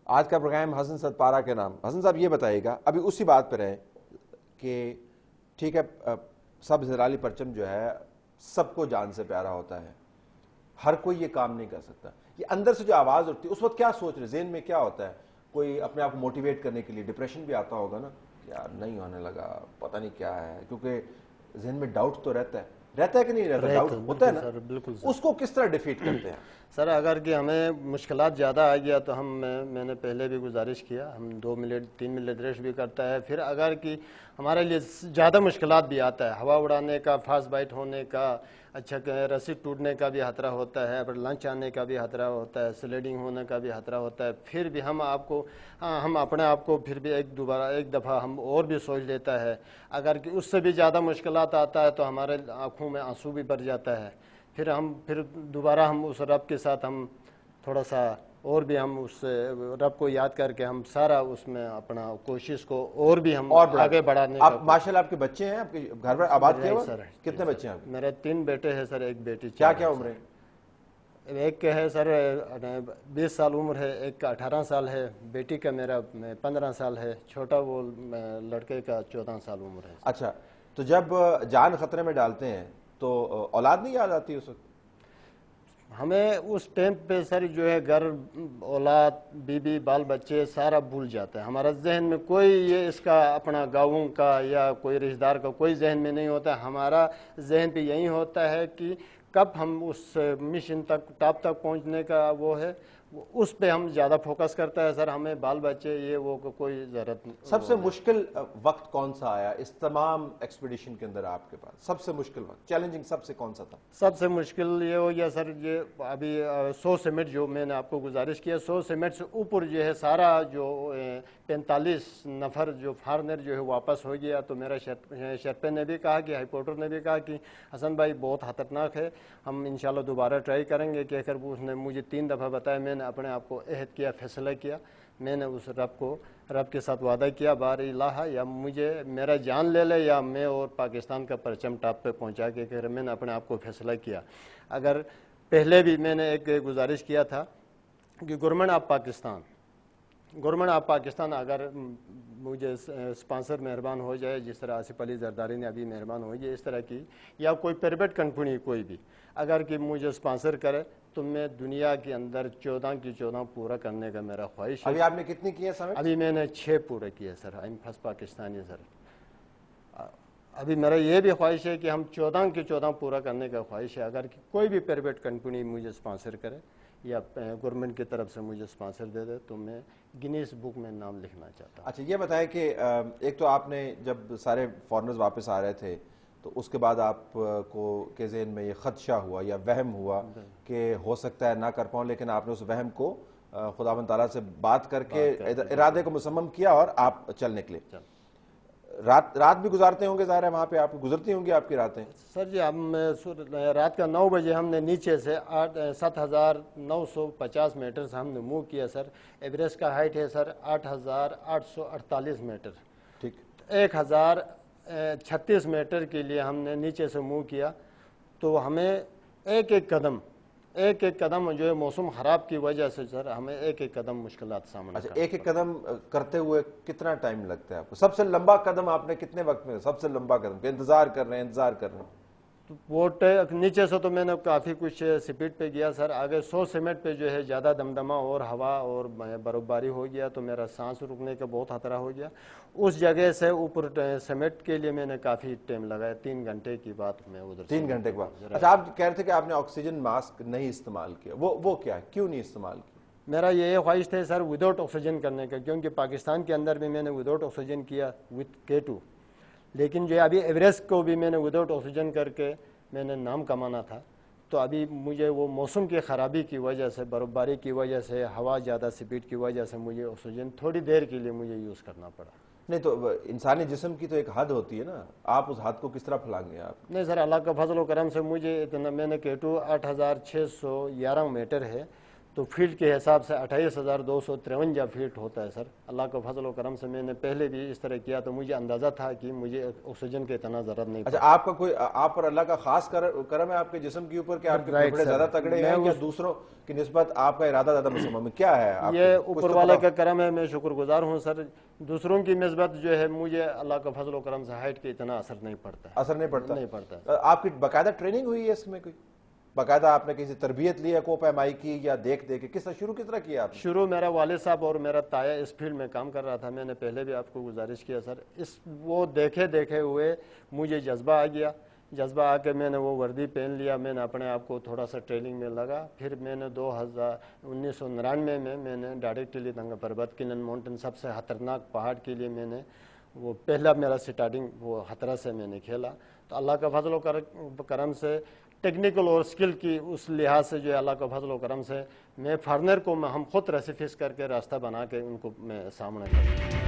آج کا پروگرام حسن ستپارہ کے نام. حسن صاحب یہ بتائیے گا, ابھی اسی بات پہ رہیں کہ ٹھیک ہے سب ہلالی پرچم جو ہے سب کو جان سے پیارا ہوتا ہے, ہر کوئی یہ کام نہیں کر سکتا. یہ اندر سے جو آواز اٹھتی ہے اس وقت کیا سوچ رہے, ذہن میں کیا ہوتا ہے؟ کوئی اپنے آپ کو موٹیویٹ کرنے کے لیے ڈپریشن بھی آتا ہوگا نا, یار نہیں ہونے لگا, پتہ نہیں کیا ہے, کیونکہ ذہن میں ڈاؤٹ تو رہتا ہے کہ نہیں رہتا؟ ڈاؤٹ ہوتا ہے نا, اس کو کس طرح ڈیفیٹ کرتے ہیں سر؟ اگر کہ ہمیں مشکلات زیادہ آ گیا تو میں نے پہلے بھی گزارش کیا, ہم 2 منٹ 3 منٹ ریسٹ بھی کرتا ہے. پھر اگر کہ ہمارے لیے زیادہ مشکلات بھی آتا ہے, ہوا اڑانے کا, فاسٹ بائٹ ہونے کا, اچھا رسی ٹوٹنے کا بھی خطرہ ہوتا ہے, لنچ آنے کا بھی خطرہ ہوتا ہے, سلیڈنگ ہونے کا بھی خطرہ ہوتا ہے. پھر بھی ہم اپنے آپ کو پھر بھی ایک دفعہ ہم اور بھی سوچ لیتا ہے. اگر کہ اس سے بھی زیادہ مشکلات آتا ہے تو ہمارے آنکھوں میں آنسو بھی بھر جاتا ہے. پھر دوبارہ ہم اس رب کے ساتھ ہم تھوڑا سا اور بھی ہم اس رب کو یاد کر کے ہم سارا اس میں اپنا کوشش کو اور بھی ہم آگے بڑھانے. آپ ماشاءاللہ آپ کے بچے ہیں, آپ کے گھر میں آباد کیا ہوا؟ کتنے بچے ہیں آپ کے؟ میرے 3 بیٹے ہیں سر, 1 بیٹی. کیا کیا عمر ہے؟ ایک ہے سر 20 سال عمر ہے, ایک کا 18 سال ہے, بیٹی کا میرا 15 سال ہے, چھوٹا وہ لڑکے کا 14 سال عمر ہے. اچھا, تو جب جان خطرے میں ڈالتے ہیں تو اولاد نہیں یاد آتی اس وقت؟ ہمیں اس ٹائم پہ سر جو ہے گھر, اولاد, بیوی, بال بچے سارا بھول جاتا ہے. ہمارا ذہن میں کوئی یہ اس کا اپنا گاؤں کا یا کوئی رشتہ دار کا کوئی ذہن میں نہیں ہوتا. ہمارا ذہن پہ یہی ہوتا ہے کہ کب ہم اس مشن تک, ٹاپ تک پہنچنے کا وہ ہے, اس پہ ہم زیادہ فوکس کرتا ہے سر. ہمیں بال بچے یہ وہ کوئی ضرورت نہیں. سب سے مشکل وقت کون سا آیا اس تمام ایکسپیڈیشن کے اندر آپ کے پاس؟ سب سے مشکل وقت, چیلنجنگ سب سے کون سا تھا؟ سب سے مشکل یہ ہو گیا سر, یہ ابھی 100 سیمٹ جو میں نے آپ کو گزارش کیا, 100 سیمٹ سے اوپر جو ہے سارا جو 45 نفر جو فارنر جو ہے واپس ہو گیا. تو میرا شرپے نے بھی کہا کہ ہائی پورٹر نے بھی کہا کہ حسن بھائی بہت خطرناک ہے, ہم انشاءاللہ دوبارہ ٹرائی کریں گے. کہہ کر اس نے مجھے 3 دفعہ بتایا. میں نے اپنے آپ کو عہد کیا, فیصلہ کیا, میں نے اس رب کے ساتھ وعدہ کیا, بار الہ یا مجھے میرا جان لے لے یا میں اور پاکستان کا پرچم ٹاپ پہ پہنچا کے, کہ میں نے اپنے آپ کو فیصلہ کیا. اگر پہلے بھی میں نے ایک گزارش کیا تھا کہ گورنمنٹ آف پاکستان اگر مجھے سپانسر مہربان ہو جائے, جس طرح آصف علی زرداری نے ابھی مہربان ہو جائے اس طرح کی, یا کوئی پرائیویٹ کمپنی کوئی بھی اگر کہ مجھے سپانسر کرے تو میں دنیا کے اندر 14 کی 14 پورا کرنے کا میرا خواہش ہے. ابھی آپ نے کتنی کی ہے سر؟ ابھی میں نے 6 پورے کیے سر. آئی ایم فرسٹ پاکستانی سر. ابھی میرا یہ بھی خواہش ہے کہ ہم 14 کی 14 پورا کرنے کا خواہش ہے. اگر کوئی بھی پرائیویٹ کمپنی مجھے سپانسر کرے یا گورنمنٹ کی طرف سے مجھے سپانسر دے دے تو میں گنیس بک میں نام لکھنا چاہتا ہوں. اچھا یہ بتائیں کہ ایک تو آپ نے جب سارے فارنرز واپس آ رہے تھے تو اس کے بعد آپ کو کے ذہن میں یہ خدشہ ہوا یا وہم ہوا کہ ہو سکتا ہے نہ کر پاؤں, لیکن آپ نے اس وہم کو خداوند تعالیٰ سے بات کر کے ارادے کو مصمم کیا اور آپ چل نکلے. رات بھی گزارتے ہوں گے ظاہر ہے وہاں پہ, آپ گزرتی ہوں گی آپ کی راتیں؟ سر جی ہم رات کا 9 بجے ہم نے نیچے سے 7950 میٹر سے ہم نے موو کیا سر. ایوریسٹ کا ہائٹ ہے سر 8848 میٹر. ٹھیک, 1036 میٹر کے لیے ہم نے نیچے سے موو کیا. تو ہمیں ایک ایک قدم جو ہے موسم خراب کی وجہ سے سر ہمیں ایک قدم مشکلات سامنا. اچھا, ایک قدم کرتے ہوئے کتنا ٹائم لگتا ہے آپ کو؟ سب سے لمبا قدم آپ نے کتنے وقت میں, سب سے لمبا قدم انتظار کر رہے ہیں؟ وہ نیچے سے تو میں نے کافی کچھ سپیڈ پہ گیا سر. آگے 100 سیمٹ پہ جو ہے زیادہ دمدمہ اور ہوا اور برف باری ہو گیا تو میرا سانس رکنے کا بہت خطرہ ہو گیا. اس جگہ سے اوپر سیمٹ کے لیے میں نے کافی ٹائم لگایا, 3 گھنٹے کی بات میں ادھر. 3 گھنٹے کے بعد. اچھا, آپ کہہ رہے تھے کہ آپ نے آکسیجن ماسک نہیں استعمال کیا, وہ کیا, کیوں نہیں استعمال کیا؟ میرا یہ خواہش تھا سر وداؤٹ آکسیجن کرنے کا, کیونکہ پاکستان کے اندر بھی میں نے وداؤٹ آکسیجن کیا وتھ K2, لیکن جو ابھی ایوریسٹ کو بھی میں نے وداؤٹ آکسیجن کر کے میں نے نام کمانا تھا. تو ابھی مجھے وہ موسم کی خرابی کی وجہ سے, برف باری کی وجہ سے, ہوا زیادہ سپیڈ کی وجہ سے مجھے آکسیجن تھوڑی دیر کے لیے مجھے یوز کرنا پڑا. نہیں تو انسانی جسم کی تو ایک حد ہوتی ہے نا, آپ اس حد کو کس طرح پھلائیں گے آپ؟ نہیں سر, اللہ کا فضل و کرم سے مجھے اتنا, میں نے K2 8611 میٹر ہے تو فیٹ کے حساب سے 28,253 فیٹ ہوتا ہے سر. اللہ کا فضل و کرم سے میں نے پہلے بھی اس طرح کیا تو مجھے اندازہ تھا کہ مجھے آکسیجن کی اتنا ضرورت نہیں. اچھا آپ کا کوئی آپ پر اللہ کا خاص کرم ہے آپ کے جسم کے اوپر کہ آپ کے پھیپھڑے زیادہ تگڑے ہیں یا دوسروں کی نسبت آپ کا ارادہ زیادہ مصمم کیا ہے؟ یہ اوپر والے کا کرم ہے, میں شکر گزار ہوں سر. دوسروں کی نسبت جو ہے مجھے اللہ کا فضل و کرم سے ہائٹ کے اتنا اثر نہیں پڑتا. اثر نہیں پڑتا. آپ کی باقاعدہ ٹریننگ ہوئی ہے اس میں کوئی باقاعدہ آپ نے کسی تربیت لی ہے کو پیمائی کی یا دیکھ کے کس طرح کیا آپ نے؟ شروع میرا والد صاحب اور میرا تایا اس فیلڈ میں کام کر رہا تھا. میں نے پہلے بھی آپ کو گزارش کیا سر. وہ دیکھے ہوئے مجھے جذبہ آ گیا. جذبہ آ کے میں نے وہ وردی پہن لیا. میں نے اپنے آپ کو تھوڑا سا ٹریننگ میں لگا. پھر میں نے 1999 میں میں نے ڈائریکٹلی تنگا پربت کنن ماؤنٹین سب سے خطرناک پہاڑ کے لیے میں نے وہ پہلا میرا سٹارٹنگ وہ خطرہ سے میں نے کھیلا. تو اللہ کا فضل و کرم سے ٹیکنیکل اور اسکل کی اس لحاظ سے جو ہے اللہ کا فضل و کرم سے میں فارنر کو ہم خود ریسیفس کر کے راستہ بنا کے ان کو میں سامنے کرتا ہوں.